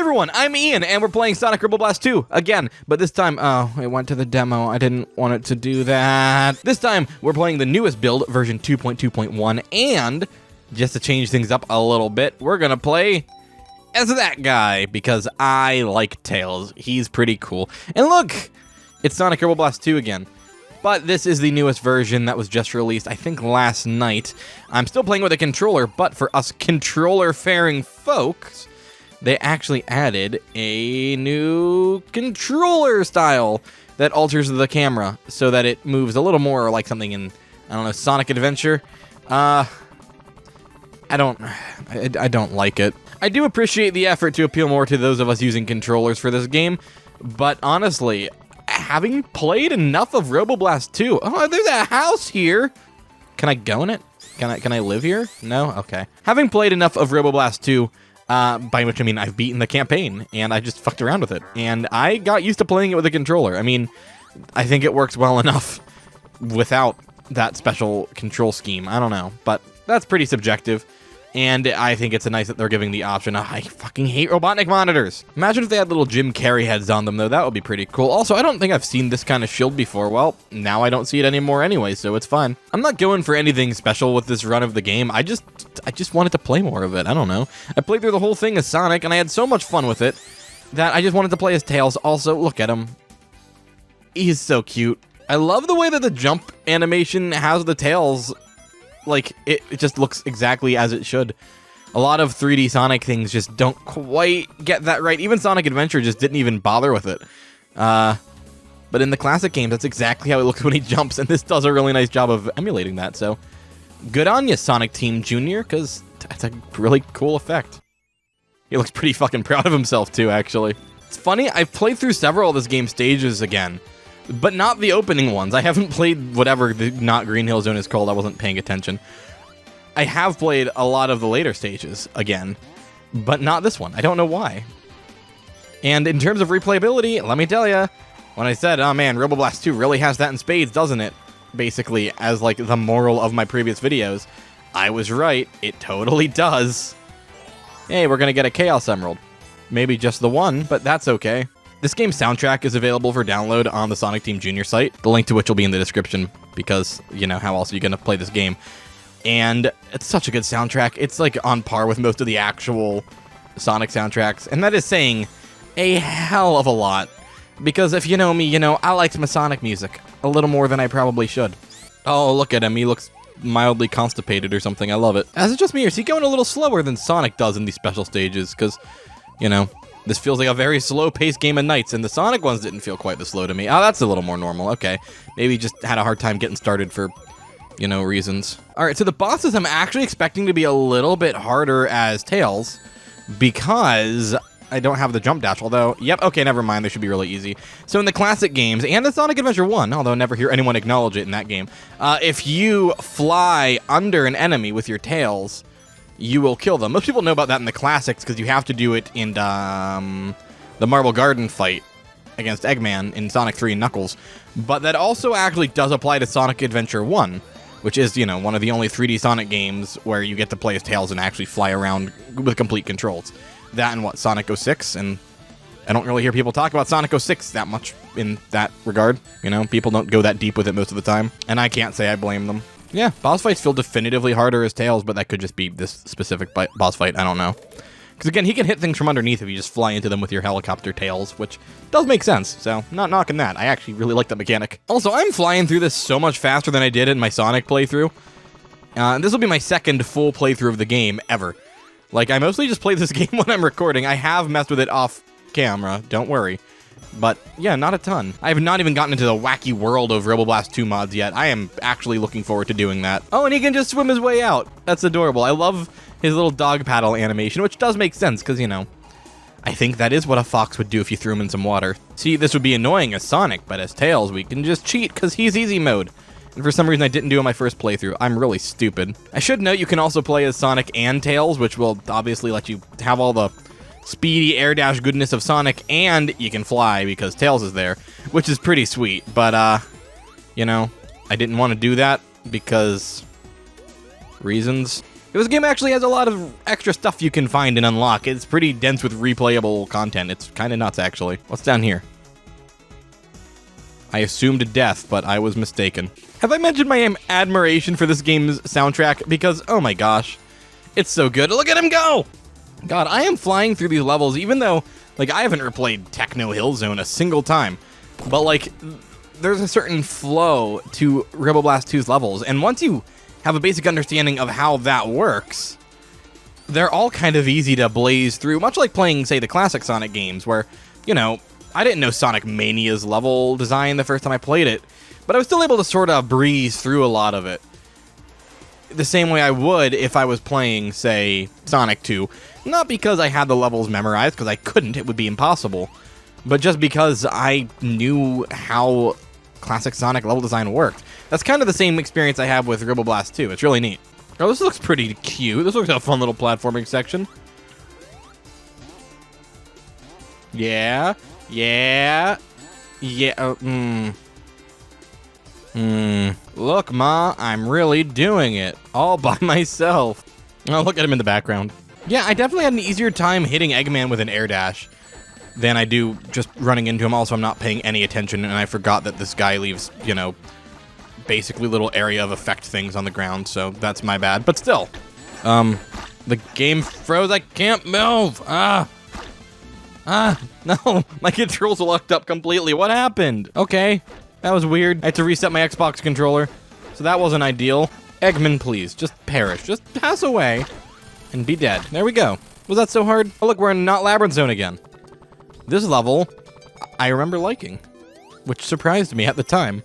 everyone, I'm Ian, and we're playing Sonic Robo Blast 2 again, but this time, oh, it went to the demo. I didn't want it to do that. This time, we're playing the newest build, version 2.2.1, and just to change things up a little bit, we're gonna play as that guy, because I like Tails. He's pretty cool. And look, it's Sonic Robo Blast 2 again. But this is the newest version that was just released, I think, last night. I'm still playing with a controller, but for us controller-faring folks, they actually added a new controller style that alters the camera so that it moves a little more like something in, I don't know, Sonic Adventure. I don't like it. I do appreciate the effort to appeal more to those of us using controllers for this game, but honestly, having played enough of Robo Blast 2, oh, there's a house here. Can I go in it? Can I live here? No? Okay. Having played enough of Robo Blast 2, by which I mean I've beaten the campaign, and I just fucked around with it, and I got used to playing it with a controller. I mean, I think it works well enough without that special control scheme. I don't know, but that's pretty subjective. And I think it's nice that they're giving the option. I fucking hate Robotnik monitors. Imagine if they had little Jim Carrey heads on them, though. That would be pretty cool. Also, I don't think I've seen this kind of shield before. Well, now I don't see it anymore anyway, so it's fine. I'm not going for anything special with this run of the game. I just wanted to play more of it. I don't know. I played through the whole thing as Sonic, and I had so much fun with it that I just wanted to play as Tails. Also, look at him. He's so cute. I love the way that the jump animation has the Tails. Like, it just looks exactly as it should. A lot of 3D Sonic things just don't quite get that right. Even Sonic Adventure just didn't even bother with it. But in the classic games, that's exactly how it looks when he jumps, and this does a really nice job of emulating that, so good on you, Sonic Team Jr., because that's a really cool effect. He looks pretty fucking proud of himself, too, actually. It's funny, I've played through several of this game's stages again, but not the opening ones. I haven't played whatever the not Green Hill Zone is called. I wasn't paying attention. I have played a lot of the later stages again, but not this one. I don't know why. And in terms of replayability, let me tell you, when I said, oh man, Robo Blast 2 really has that in spades, doesn't it? Basically, as like the moral of my previous videos, I was right. It totally does. Hey, we're gonna get a Chaos Emerald. Maybe just the one, but that's okay. This game's soundtrack is available for download on the Sonic Team Jr. site, the link to which will be in the description, because, you know, how else are you going to play this game? And it's such a good soundtrack. It's, like, on par with most of the actual Sonic soundtracks, and that is saying a hell of a lot, because if you know me, you know, I like my Sonic music a little more than I probably should. Oh, look at him. He looks mildly constipated or something. I love it. Is it just me, or is he going a little slower than Sonic does in these special stages? Because, you know, this feels like a very slow-paced game of Nights, and the Sonic ones didn't feel quite this slow to me. Oh, that's a little more normal. Okay. Maybe just had a hard time getting started for, you know, reasons. All right, so the bosses I'm actually expecting to be a little bit harder as Tails, because I don't have the jump dash, although, yep, okay, never mind. They should be really easy. So in the classic games, and the Sonic Adventure 1, although I never hear anyone acknowledge it in that game, if you fly under an enemy with your Tails, you will kill them. Most people know about that in the classics because you have to do it in the Marble Garden fight against Eggman in Sonic 3 and Knuckles. But that also actually does apply to Sonic Adventure 1, which is, you know, one of the only 3D Sonic games where you get to play as Tails and actually fly around with complete controls. That and what, Sonic 06? And I don't really hear people talk about Sonic 06 that much in that regard. You know, people don't go that deep with it most of the time. And I can't say I blame them. Yeah, boss fights feel definitively harder as Tails, but that could just be this specific boss fight. I don't know. Because again, he can hit things from underneath if you just fly into them with your helicopter tails, which does make sense, so not knocking that. I actually really like that mechanic. Also, I'm flying through this so much faster than I did in my Sonic playthrough. This will be my second full playthrough of the game ever. Like, I mostly just play this game when I'm recording. I have messed with it off camera, don't worry. But, yeah, not a ton. I have not even gotten into the wacky world of Robo Blast 2 mods yet. I am actually looking forward to doing that. Oh, and he can just swim his way out. That's adorable. I love his little dog paddle animation, which does make sense, because, you know, I think that is what a fox would do if you threw him in some water. See, this would be annoying as Sonic, but as Tails, we can just cheat, because he's easy mode. And for some reason, I didn't do it on my first playthrough. I'm really stupid. I should note you can also play as Sonic and Tails, which will obviously let you have all the speedy air dash goodness of Sonic, and you can fly because Tails is there, which is pretty sweet. But, you know, I didn't want to do that because reasons. This game actually has a lot of extra stuff you can find and unlock. It's pretty dense with replayable content. It's kind of nuts, actually. What's down here? I assumed death, but I was mistaken. Have I mentioned my admiration for this game's soundtrack? Because, oh my gosh, it's so good. Look at him go! God, I am flying through these levels, even though, like, I haven't replayed Techno Hill Zone a single time. But, like, there's a certain flow to Robo Blast 2's levels, and once you have a basic understanding of how that works, they're all kind of easy to blaze through, much like playing, say, the classic Sonic games, where, you know, I didn't know Sonic Mania's level design the first time I played it, but I was still able to sort of breeze through a lot of it. The same way I would if I was playing, say, Sonic 2. Not because I had the levels memorized, because I couldn't, it would be impossible, but just because I knew how classic Sonic level design worked. That's kind of the same experience I have with Robo Blast 2. It's really neat. Oh, this looks pretty cute. This looks like a fun little platforming section. Yeah. Look, Ma, I'm really doing it. All by myself. Oh, look at him in the background. Yeah, I definitely had an easier time hitting Eggman with an air dash than I do just running into him. Also, I'm not paying any attention, and I forgot that this guy leaves, you know, basically little area of effect things on the ground, so that's my bad. But still, the game froze. I can't move. No, my controls are locked up completely. What happened? Okay, that was weird. I had to reset my Xbox controller, so that wasn't ideal. Eggman, please, just perish. Just pass away and be dead. There we go. Was that so hard? Oh, look, we're in Not Labyrinth Zone again. This level, I remember liking, which surprised me at the time.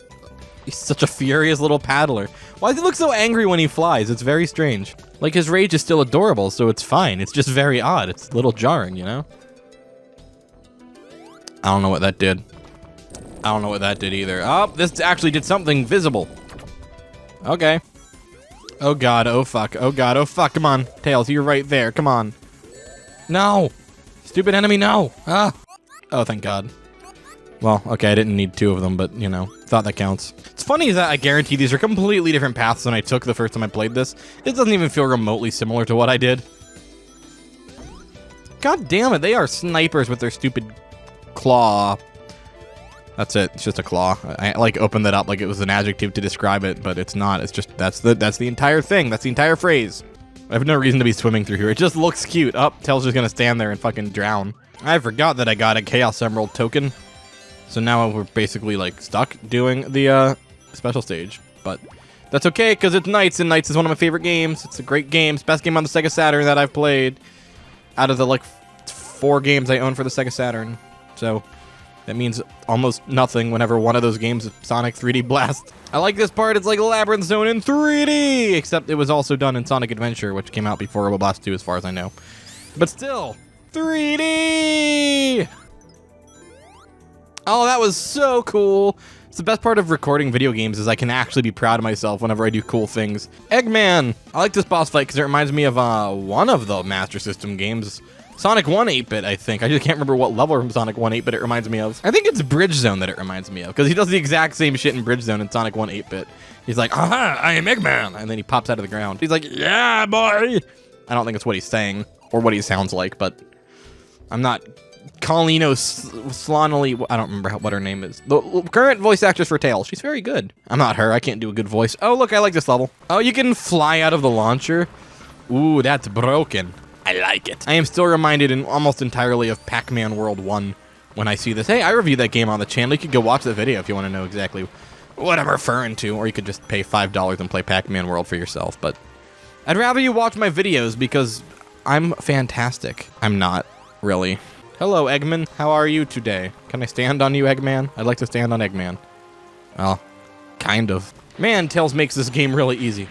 He's such a furious little paddler. Why does he look so angry when he flies? It's very strange. Like, his rage is still adorable, so it's fine. It's just very odd. It's a little jarring, you know? I don't know what that did. I don't know what that did either. Oh, this actually did something visible. Okay. Oh god, oh fuck, oh god, oh fuck, come on. Tails, you're right there, come on. No! Stupid enemy, no! Ah! Oh, thank god. Well, okay, I didn't need two of them, but, you know, thought that counts. It's funny that I guarantee these are completely different paths than I took the first time I played this. It doesn't even feel remotely similar to what I did. God damn it, they are snipers with their stupid claw. That's it. It's just a claw. I like opened that up like it was an adjective to describe it, but it's not. It's just that's the entire thing. That's the entire phrase. I have no reason to be swimming through here. It just looks cute. Oh, Tails just gonna stand there and fucking drown. I forgot that I got a Chaos Emerald token, so now we're basically like stuck doing the special stage. But that's okay because it's Nights, and Nights is one of my favorite games. It's a great game. It's the best game on the Sega Saturn that I've played out of the like 4 games I own for the Sega Saturn. So that means almost nothing whenever one of those games is Sonic 3D Blast. I like this part. It's like Labyrinth Zone in 3D, except it was also done in Sonic Adventure, which came out before Robo Blast 2 as far as I know. But still, 3D! Oh, that was so cool. It's the best part of recording video games is I can actually be proud of myself whenever I do cool things. Eggman! I like this boss fight because it reminds me of one of the Master System games. Sonic 1 8-bit, I think. I just can't remember what level from Sonic 1 8-bit it reminds me of. I think it's Bridge Zone that it reminds me of, because he does the exact same shit in Bridge Zone in Sonic 1 8-bit. He's like, aha, I am Eggman! And then he pops out of the ground. He's like, yeah, boy! I don't think it's what he's saying, or what he sounds like, but I'm not... Colino Slonally... I don't remember what her name is. The current voice actress for Tails. She's very good. I'm not her. I can't do a good voice. Oh, look, I like this level. Oh, you can fly out of the launcher? Ooh, that's broken. I like it. I am still reminded almost entirely of Pac-Man World 1 when I see this. Hey, I reviewed that game on the channel. You could go watch the video if you want to know exactly what I'm referring to, or you could just pay $5 and play Pac-Man World for yourself. But I'd rather you watch my videos because I'm fantastic. I'm not, really. Hello, Eggman. How are you today? Can I stand on you, Eggman? I'd like to stand on Eggman. Well, kind of. Man, Tails makes this game really easy.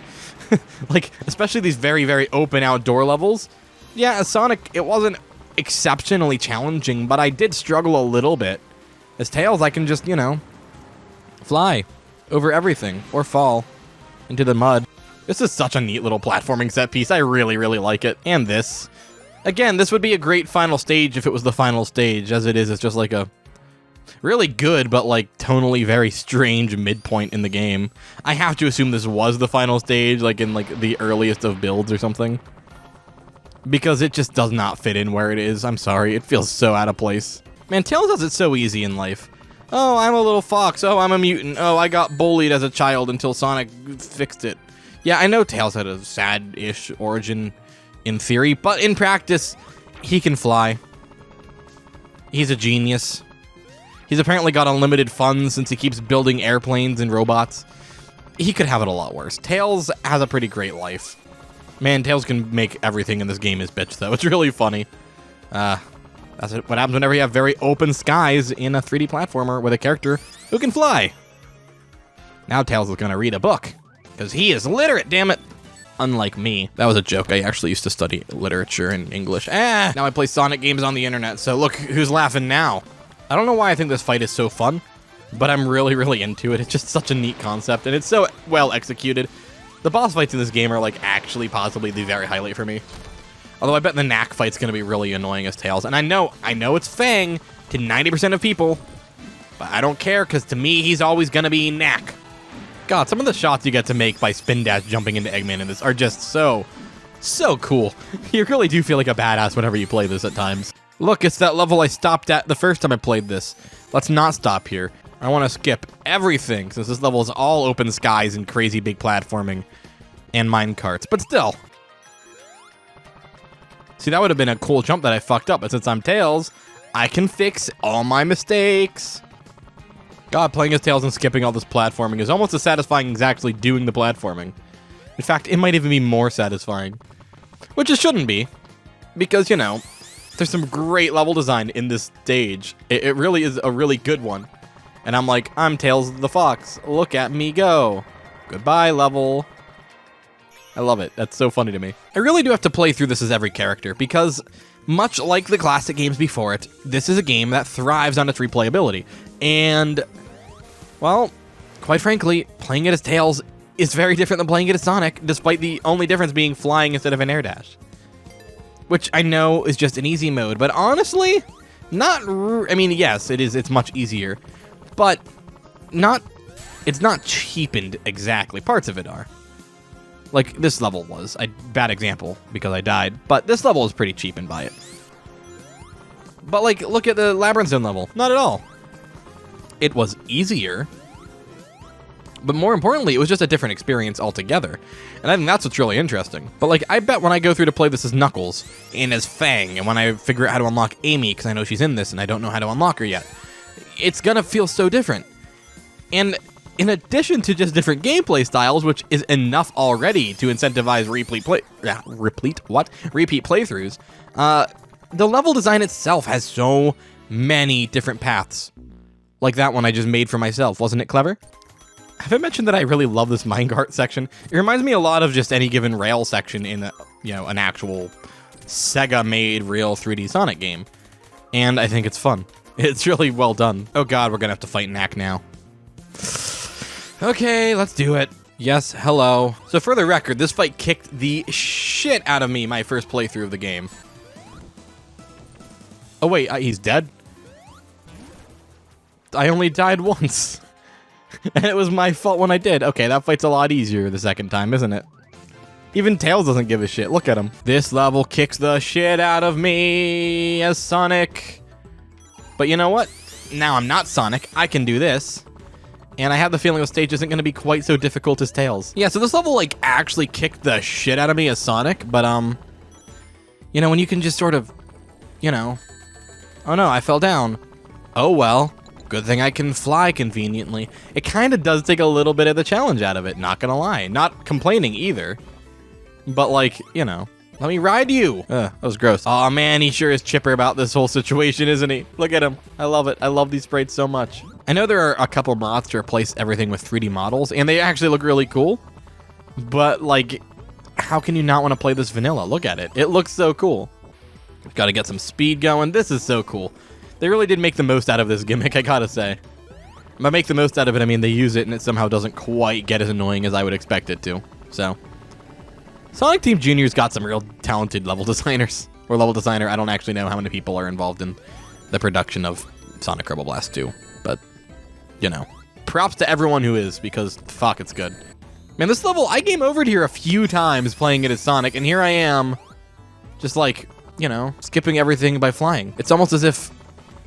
Like, especially these very, very open outdoor levels. Yeah, as Sonic, it wasn't exceptionally challenging, but I did struggle a little bit. As Tails, I can just, you know, fly over everything, or fall into the mud. This is such a neat little platforming set piece. I really, really like it. And this. Again, this would be a great final stage if it was the final stage. As it is, it's just like a really good, but like tonally very strange midpoint in the game. I have to assume this was the final stage, like in like the earliest of builds or something. Because it just does not fit in where it is. I'm sorry, it feels so out of place. Man, Tails has it so easy in life. Oh, I'm a little fox. Oh, I'm a mutant. Oh, I got bullied as a child until Sonic fixed it. Yeah, I know Tails had a sad-ish origin in theory, but in practice, he can fly. He's a genius. He's apparently got unlimited funds since he keeps building airplanes and robots. He could have it a lot worse. Tails has a pretty great life. Man, Tails can make everything in this game his bitch, though. It's really funny. That's what happens whenever you have very open skies in a 3D platformer with a character who can fly. Now Tails is gonna read a book, because he is literate, damn it. Unlike me. That was a joke. I actually used to study literature and English. Now I play Sonic games on the internet, so look who's laughing now. I don't know why I think this fight is so fun, but I'm really, really into it. It's just such a neat concept, and it's so well executed. The boss fights in this game are like actually possibly the very highlight for me. Although I bet the Knack fight's gonna be really annoying as Tails. And I know it's Fang to 90% of people, but I don't care, because to me, he's always gonna be Knack. God, some of the shots you get to make by spin dash jumping into Eggman in this are just so cool. You really do feel like a badass whenever you play this at times. Look, it's that level I stopped at the first time I played this. Let's not stop here. I want to skip everything, since this level is all open skies and crazy big platforming and mine carts, but still. See, that would have been a cool jump that I fucked up, but since I'm Tails, I can fix all my mistakes. God, playing as Tails and skipping all this platforming is almost as satisfying as actually doing the platforming. In fact, it might even be more satisfying. Which it shouldn't be, because, you know, there's some great level design in this stage. It really is a really good one. And I'm like, I'm Tails the Fox. Look at me go. Goodbye, level. I love it. That's so funny to me. I really do have to play through this as every character, because much like the classic games before it, this is a game that thrives on its replayability. And, well, quite frankly, playing it as Tails is very different than playing it as Sonic, despite the only difference being flying instead of an air dash. Which I know is just an easy mode, but honestly, I mean, yes, it is. It's much easier, but it's not cheapened exactly. Parts of it are. Like, this level was. Bad example, because I died. But this level is pretty cheapened by it. But, like, look at the Labyrinth Zone level. Not at all. It was easier. But more importantly, it was just a different experience altogether. And I think that's what's really interesting. But, like, I bet when I go through to play this as Knuckles and as Fang, and when I figure out how to unlock Amy, because I know she's in this and I don't know how to unlock her yet, it's gonna feel so different. And in addition to just different gameplay styles, which is enough already to incentivize repeat playthroughs, the level design itself has so many different paths. Like that one I just made for myself. Wasn't it clever? Have I mentioned that I really love this minecart section? It reminds me a lot of just any given rail section in an actual Sega-made real 3D Sonic game. And I think it's fun. It's really well done. Oh god, we're gonna have to fight Knack now. Okay, let's do it. Yes, hello. So for the record, this fight kicked the shit out of me my first playthrough of the game. Oh wait, he's dead? I only died once. And it was my fault when I did. Okay, that fight's a lot easier the second time, isn't it? Even Tails doesn't give a shit. Look at him. This level kicks the shit out of me as Sonic. But you know what? Now I'm not Sonic. I can do this. And I have the feeling the stage isn't going to be quite so difficult as Tails. Yeah, so this level, like, actually kicked the shit out of me as Sonic, but, you know, when you can just sort of, you know, oh no, I fell down. Oh well, good thing I can fly conveniently. It kind of does take a little bit of the challenge out of it, not gonna lie. Not complaining either, but, like, you know, let me ride you. That was gross. Aw, man, he sure is chipper about this whole situation, isn't he? Look at him. I love it. I love these sprites so much. I know there are a couple mods to replace everything with 3D models, and they actually look really cool. But, like, how can you not want to play this vanilla? Look at it. It looks so cool. Got to get some speed going. This is so cool. They really did make the most out of this gimmick, I gotta say. By make the most out of it, I mean they use it, and it somehow doesn't quite get as annoying as I would expect it to. So, Sonic Team Junior's got some real talented level designers. Or level designer. I don't actually know how many people are involved in the production of Sonic Robo Blast 2, but, you know. Props to everyone who is, because, fuck, it's good. Man, this level, I game overed here a few times playing it as Sonic, and here I am, just like, you know, skipping everything by flying. It's almost as if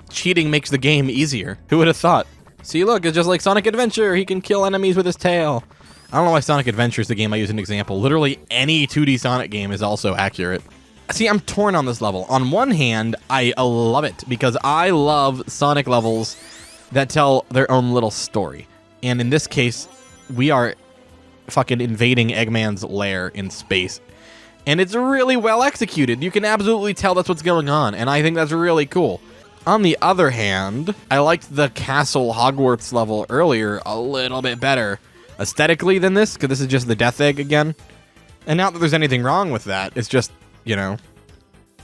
cheating makes the game easier. Who would have thought? See, look, it's just like Sonic Adventure. He can kill enemies with his tail. I don't know why Sonic Adventure is the game I use as an example. Literally any 2D Sonic game is also accurate. See, I'm torn on this level. On one hand, I love it because I love Sonic levels that tell their own little story. And in this case, we are fucking invading Eggman's lair in space. And it's really well executed. You can absolutely tell that's what's going on. And I think that's really cool. On the other hand, I liked the Castle Hogwarts level earlier a little bit better aesthetically than this, because this is just the Death Egg again. And not that there's anything wrong with that, it's just, you know,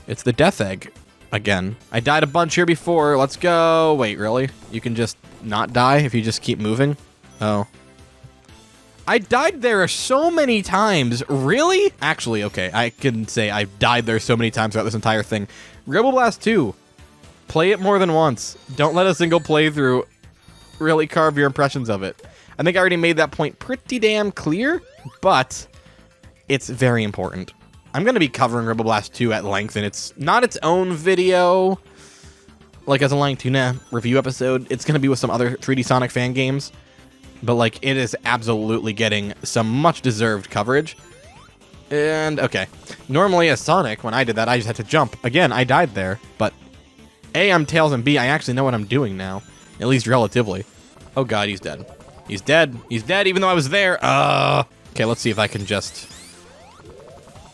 it's the Death Egg again. I died a bunch here before, let's go. Wait, really? You can just not die if you just keep moving? Oh. I died there so many times, really? Actually, okay, I can say I've died there so many times throughout this entire thing. Robo Blast 2. Play it more than once. Don't let a single playthrough really carve your impressions of it. I think I already made that point pretty damn clear, but it's very important. I'm going to be covering Robo Blast 2 at length, and it's not its own video, like as a LyingTuna review episode. It's going to be with some other 3D Sonic fan games, but like it is absolutely getting some much-deserved coverage. And, okay, normally as Sonic, when I did that, I just had to jump. Again, I died there, but A, I'm Tails, and B, I actually know what I'm doing now. At least relatively. Oh god, he's dead. He's dead. He's dead, even though I was there. Okay, let's see if I can just...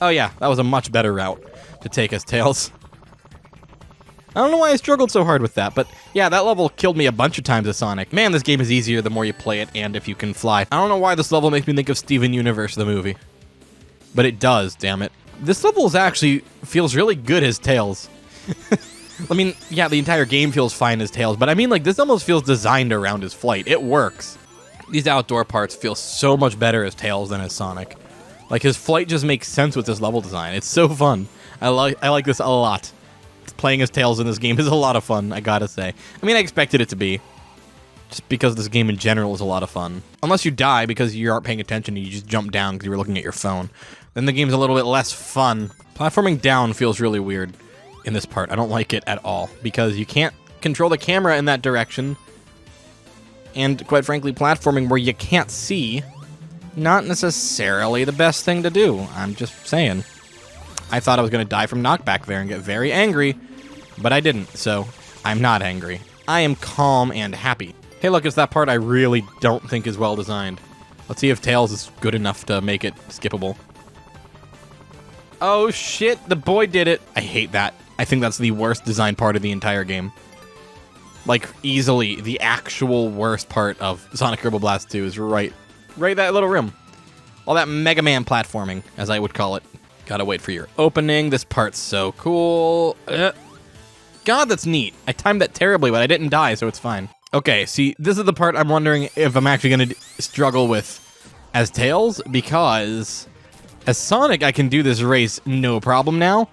Oh yeah, that was a much better route to take as Tails. I don't know why I struggled so hard with that, but yeah, that level killed me a bunch of times as Sonic. Man, this game is easier the more you play it, and if you can fly. I don't know why this level makes me think of Steven Universe, the movie. But it does, damn it. This level is actually feels really good as Tails. I mean, yeah, the entire game feels fine as Tails, but I mean, like, this almost feels designed around his flight. It works. These outdoor parts feel so much better as Tails than as Sonic. Like, his flight just makes sense with this level design. It's so fun. I like this a lot. Playing as Tails in this game is a lot of fun, I gotta say. I mean, I expected it to be. Just because this game in general is a lot of fun. Unless you die because you aren't paying attention and you just jump down because you were looking at your phone. Then the game's a little bit less fun. Platforming down feels really weird in this part. I don't like it at all because you can't control the camera in that direction. And quite frankly, platforming where you can't see, not necessarily the best thing to do. I'm just saying. I thought I was going to die from knockback there and get very angry, but I didn't, so I'm not angry. I am calm and happy. Hey, look, it's that part I really don't think is well designed. Let's see if Tails is good enough to make it skippable. Oh shit, the boy did it. I hate that. I think that's the worst design part of the entire game. Like, easily, the actual worst part of Sonic Robo Blast 2 is right that little room. All that Mega Man platforming, as I would call it. Gotta wait for your opening. This part's so cool. God, that's neat. I timed that terribly, but I didn't die, so it's fine. Okay, see, this is the part I'm wondering if I'm actually gonna struggle with as Tails, because as Sonic, I can do this race no problem now,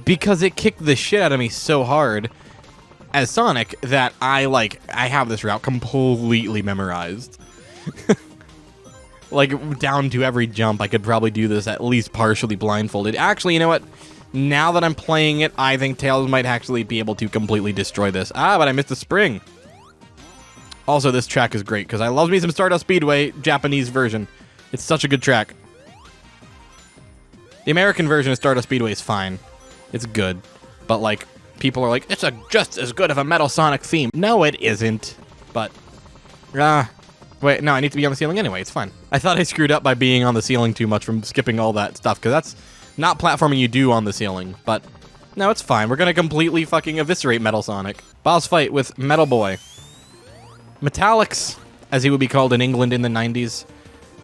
because it kicked the shit out of me so hard as Sonic that I have this route completely memorized. Like, down to every jump, I could probably do this at least partially blindfolded. Actually, you know what? Now that I'm playing it, I think Tails might actually be able to completely destroy this. Ah, but I missed the spring. Also, this track is great, because I love me some Stardust Speedway, Japanese version. It's such a good track. The American version of Stardust Speedway is fine. It's good. But, like, people are like, it's just as good of a Metal Sonic theme. No, it isn't. But, wait, no, I need to be on the ceiling anyway. It's fine. I thought I screwed up by being on the ceiling too much from skipping all that stuff, because that's not platforming you do on the ceiling. But, no, it's fine. We're going to completely fucking eviscerate Metal Sonic. Boss fight with Metal Boy. Metallics, as he would be called in England in the 90s,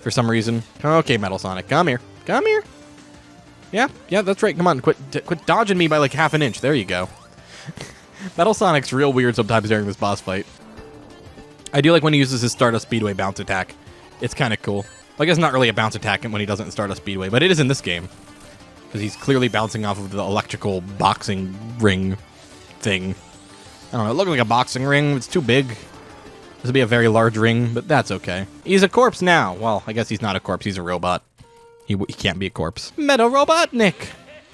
for some reason. Okay, Metal Sonic, come here. Come here. Yeah, that's right. Come on, quit dodging me by like half an inch. There you go. Metal Sonic's real weird sometimes during this boss fight. I do like when he uses his Stardust Speedway bounce attack. It's kind of cool. Like, it's not really a bounce attack when he doesn't Stardust Speedway, but it is in this game. Because he's clearly bouncing off of the electrical boxing ring thing. I don't know, it looked like a boxing ring. It's too big. This would be a very large ring, but that's okay. He's a corpse now. Well, I guess he's not a corpse. He's a robot. He can't be a corpse. Metal Robotnik.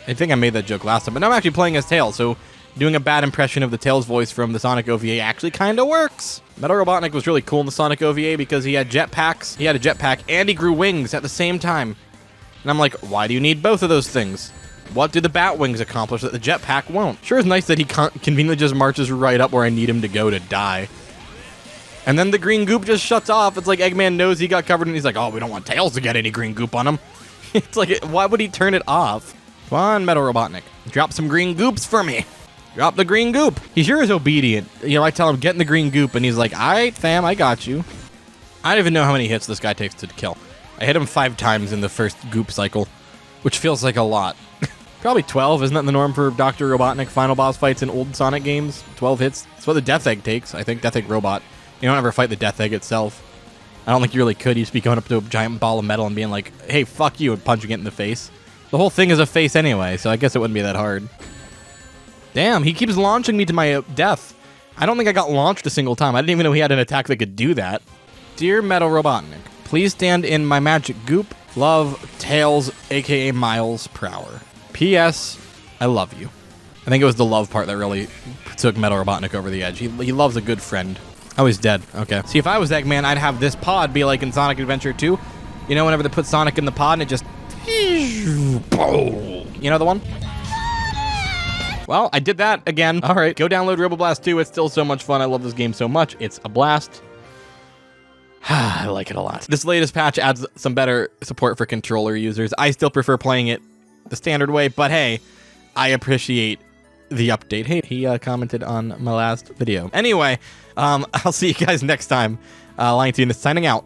I think I made that joke last time, but now I'm actually playing as Tails, so doing a bad impression of the Tails voice from the Sonic OVA actually kind of works. Metal Robotnik was really cool in the Sonic OVA because he had jetpacks. He had a jetpack and he grew wings at the same time. And I'm like, why do you need both of those things? What do the bat wings accomplish that the jetpack won't? Sure, it's nice that he conveniently just marches right up where I need him to go to die. And then the green goop just shuts off. It's like Eggman knows he got covered and he's like, oh, we don't want Tails to get any green goop on him. It's like, why would he turn it off? Come on, Metal Robotnik. Drop some green goops for me. Drop the green goop. He sure is obedient. You know, I tell him, get in the green goop, and he's like, all right, fam, I got you. I don't even know how many hits this guy takes to kill. I hit him 5 times in the first goop cycle, which feels like a lot. Probably 12, isn't that the norm for Dr. Robotnik final boss fights in old Sonic games? 12 hits. That's what the Death Egg takes, I think. Death Egg Robot. You don't ever fight the Death Egg itself. I don't think you really could. You'd just be going up to a giant ball of metal and being like, hey, fuck you, and punching it in the face. The whole thing is a face anyway, so I guess it wouldn't be that hard. Damn, he keeps launching me to my death. I don't think I got launched a single time. I didn't even know he had an attack that could do that. Dear Metal Robotnik, please stand in my magic goop. Love, Tails, a.k.a. Miles Prower. P.S. I love you. I think it was the love part that really took Metal Robotnik over the edge. He loves a good friend. Oh, he's dead. Okay. See, if I was Eggman, I'd have this pod be like in Sonic Adventure 2. You know, whenever they put Sonic in the pod and it just... You know the one? Well, I did that again. All right, go download Robo Blast 2. It's still so much fun. I love this game so much. It's a blast. I like it a lot. This latest patch adds some better support for controller users. I still prefer playing it the standard way, but hey, I appreciate the update. Hey, he commented on my last video. Anyway, I'll see you guys next time. LyingTuna signing out.